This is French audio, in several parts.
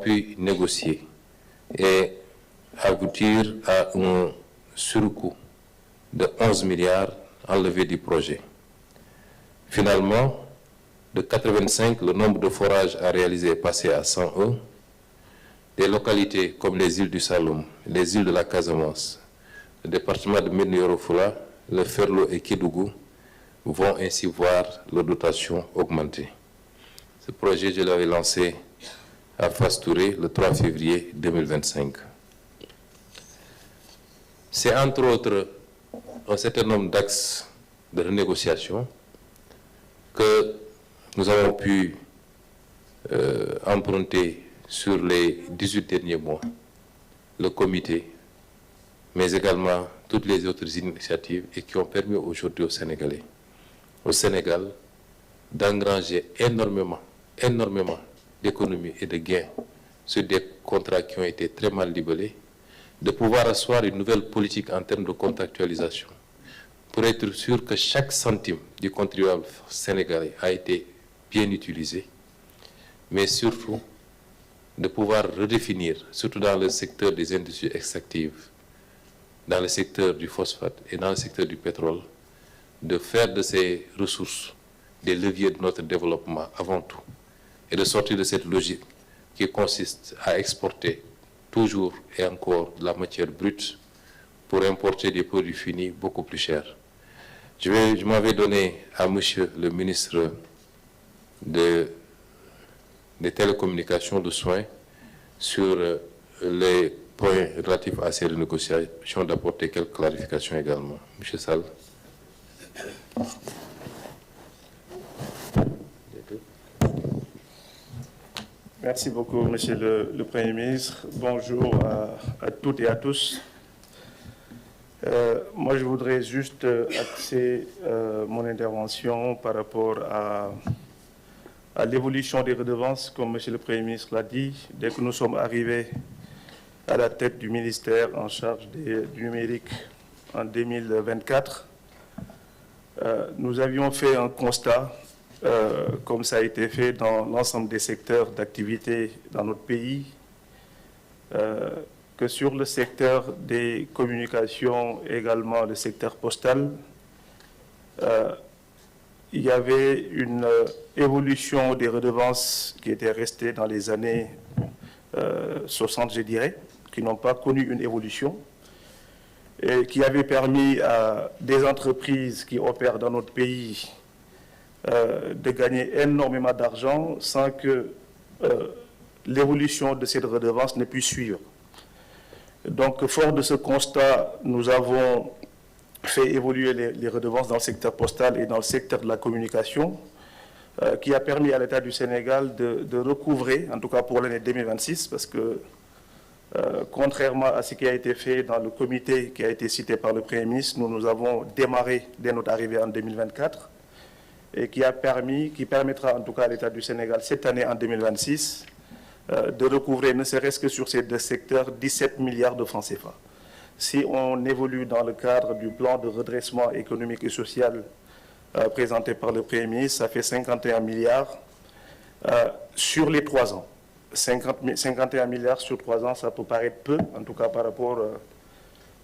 pu négocier et aboutir à un surcoût de 11 milliards enlevé du projet. Finalement, de 85, le nombre de forages à réaliser est passé à 101. Des localités comme les îles du Saloum, les îles de la Casamance, le département de Médina Yoro Foulah, le Ferlo et Kédougou vont ainsi voir leur dotation augmenter. Ce projet, je l'avais lancé à Fass Touré le 3 février 2025. C'est entre autres un certain nombre d'axes de renégociation que nous avons pu emprunter sur les 18 derniers mois, le comité, mais également toutes les autres initiatives et qui ont permis aujourd'hui aux Sénégalais, au Sénégal, d'engranger énormément d'économies et de gains sur des contrats qui ont été très mal libellés, de pouvoir asseoir une nouvelle politique en termes de contractualisation pour être sûr que chaque centime du contribuable sénégalais a été bien utilisé, mais surtout de pouvoir redéfinir, surtout dans le secteur des industries extractives, dans le secteur du phosphate et dans le secteur du pétrole, de faire de ces ressources des leviers de notre développement avant tout, et de sortir de cette logique qui consiste à exporter toujours et encore de la matière brute pour importer des produits finis beaucoup plus chers. Je m'avais donné à monsieur le ministre des télécommunications de soins sur les points relatifs à ces renégociations d'apporter quelques clarifications également. Monsieur Sall. Merci beaucoup, Monsieur le Premier ministre. Bonjour à toutes et à tous. Moi, je voudrais juste axer mon intervention par rapport à l'évolution des redevances, comme Monsieur le Premier ministre l'a dit. Dès que nous sommes arrivés à la tête du ministère en charge du numérique en 2024, nous avions fait un constat, comme ça a été fait dans l'ensemble des secteurs d'activité dans notre pays, que sur le secteur des communications, également le secteur postal, il y avait une évolution des redevances qui était restée dans les années 60, je dirais, qui n'ont pas connu une évolution, et qui avait permis à des entreprises qui opèrent dans notre pays de gagner énormément d'argent sans que l'évolution de cette redevance ne puisse suivre. Donc, fort de ce constat, nous avons fait évoluer les redevances dans le secteur postal et dans le secteur de la communication, qui a permis à l'État du Sénégal de recouvrer, en tout cas pour l'année 2026, parce que contrairement à ce qui a été fait dans le comité qui a été cité par le Premier ministre, nous avons démarré dès notre arrivée en 2024 et qui permettra en tout cas à l'État du Sénégal cette année en 2026 de recouvrer, ne serait-ce que sur ces deux secteurs, 17 milliards de francs CFA. Si on évolue dans le cadre du plan de redressement économique et social présenté par le Premier ministre, ça fait 51 milliards sur les 3 ans. 51 milliards sur 3 ans, ça peut paraître peu, en tout cas par rapport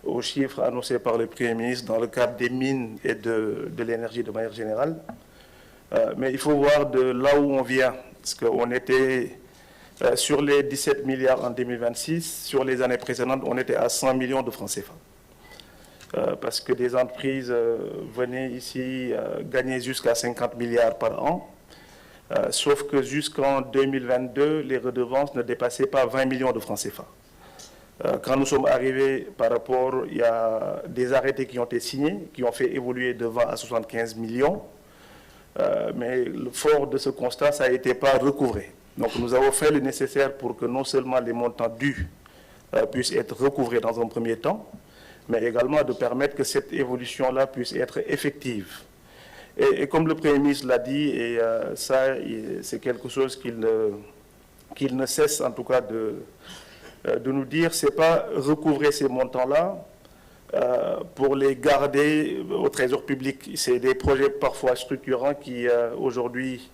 aux chiffres annoncés par le Premier ministre dans le cadre des mines et de l'énergie de manière générale. Mais il faut voir de là où on vient, parce qu'on était sur les 17 milliards en 2026, sur les années précédentes, on était à 100 millions de francs CFA. Parce que des entreprises venaient ici gagner jusqu'à 50 milliards par an, sauf que jusqu'en 2022, les redevances ne dépassaient pas 20 millions de francs CFA. Quand nous sommes arrivés par rapport, il y a des arrêtés qui ont été signés, qui ont fait évoluer de 20 à 75 millions, mais le fort de ce constat, ça n'a été pas recouvré. Donc nous avons fait le nécessaire pour que non seulement les montants dus puissent être recouvrés dans un premier temps, mais également de permettre que cette évolution-là puisse être effective. Et comme le Premier ministre l'a dit, et ça c'est quelque chose qu'il ne cesse en tout cas de nous dire, c'est pas recouvrer ces montants-là pour les garder au trésor public. C'est des projets parfois structurants qui aujourd'hui,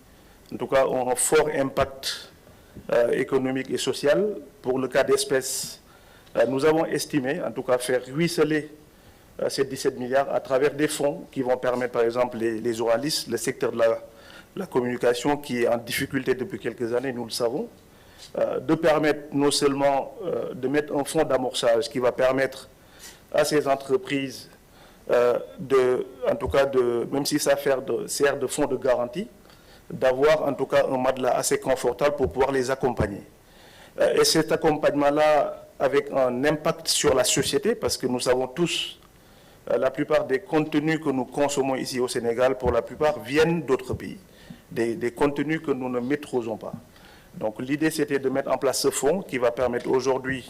en tout cas, ont un fort impact économique et social. Pour le cas d'espèces, nous avons estimé, en tout cas, faire ruisseler ces 17 milliards à travers des fonds qui vont permettre, par exemple, les journalistes, le secteur de la communication qui est en difficulté depuis quelques années, nous le savons, de permettre non seulement de mettre un fonds d'amorçage qui va permettre à ces entreprises, en tout cas, même si ça sert de fonds de garantie, d'avoir en tout cas un matelas assez confortable pour pouvoir les accompagner. Et cet accompagnement-là, avec un impact sur la société, parce que nous savons tous, la plupart des contenus que nous consommons ici au Sénégal, pour la plupart, viennent d'autres pays, des contenus que nous ne maîtrisons pas. Donc l'idée, c'était de mettre en place ce fonds qui va permettre aujourd'hui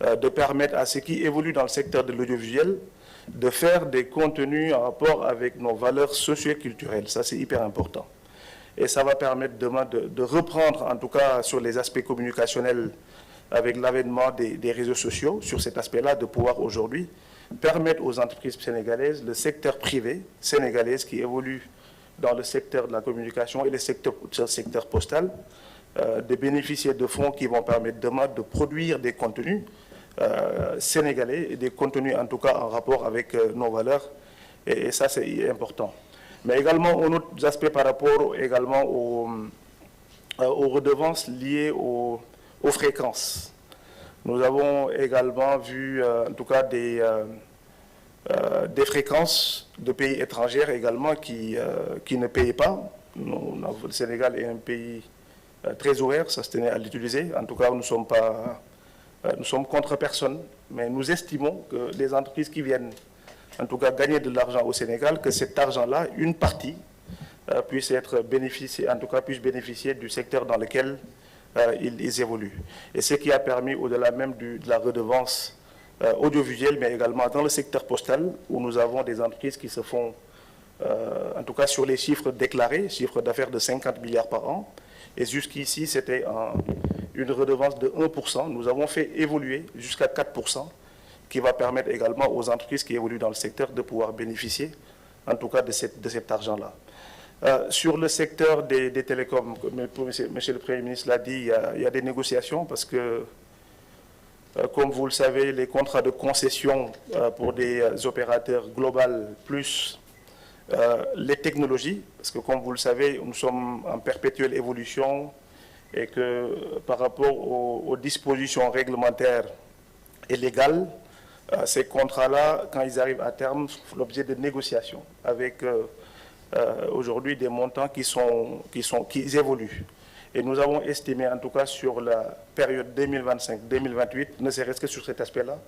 de permettre à ceux qui évoluent dans le secteur de l'audiovisuel de faire des contenus en rapport avec nos valeurs socio-culturelles. Ça, c'est hyper important. Et ça va permettre demain de reprendre, en tout cas sur les aspects communicationnels, avec l'avènement des réseaux sociaux, sur cet aspect-là, de pouvoir aujourd'hui permettre aux entreprises sénégalaises, le secteur privé sénégalais qui évolue dans le secteur de la communication et le secteur postal, de bénéficier de fonds qui vont permettre demain de produire des contenus sénégalais, et des contenus en tout cas en rapport avec nos valeurs, et ça c'est important. Mais également, un autre aspect par rapport également aux redevances liées aux fréquences. Nous avons également vu, en tout cas, des fréquences de pays étrangers également qui ne payaient pas. Le Sénégal est un pays très ouvert, ça se tenait à l'utiliser. En tout cas, nous sommes contre personne, mais nous estimons que les entreprises qui viennent, en tout cas, gagner de l'argent au Sénégal, que cet argent-là, une partie, puisse bénéficier du secteur dans lequel ils évoluent. Et ce qui a permis, au-delà même de la redevance audiovisuelle, mais également dans le secteur postal, où nous avons des entreprises qui se font, en tout cas sur les chiffres déclarés, chiffre d'affaires de 50 milliards par an, et jusqu'ici, c'était une redevance de 1%. Nous avons fait évoluer jusqu'à 4%, qui va permettre également aux entreprises qui évoluent dans le secteur de pouvoir bénéficier, en tout cas, de cet argent-là. Sur le secteur des télécoms, Monsieur le Premier ministre l'a dit, il y a des négociations parce que, comme vous le savez, les contrats de concession pour des opérateurs globaux plus les technologies, parce que comme vous le savez, nous sommes en perpétuelle évolution et que par rapport aux dispositions réglementaires et légales, ces contrats-là, quand ils arrivent à terme, font l'objet de négociations avec aujourd'hui des montants qui évoluent. Et nous avons estimé, en tout cas sur la période 2025-2028, ne serait-ce que sur cet aspect-là,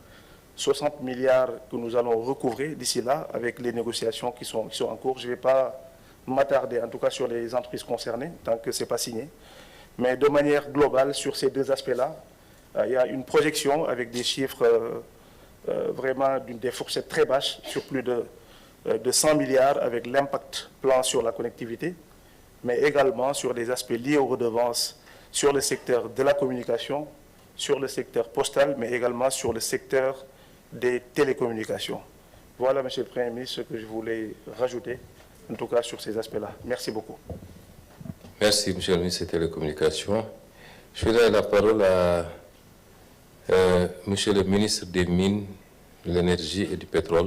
60 milliards que nous allons recouvrer d'ici là avec les négociations qui sont en cours. Je ne vais pas m'attarder, en tout cas sur les entreprises concernées, tant que ce n'est pas signé. Mais de manière globale, sur ces deux aspects-là, il y a une projection avec des chiffres vraiment des fourchettes très basses, sur plus de 100 milliards avec l'impact plan sur la connectivité, mais également sur des aspects liés aux redevances sur le secteur de la communication, sur le secteur postal, mais également sur le secteur des télécommunications. Voilà, Monsieur le Premier ministre, ce que je voulais rajouter, en tout cas sur ces aspects-là. Merci beaucoup. Merci, Monsieur le ministre des Télécommunications. Je vais donner la parole à Monsieur le ministre des Mines, de l'Énergie et du Pétrole.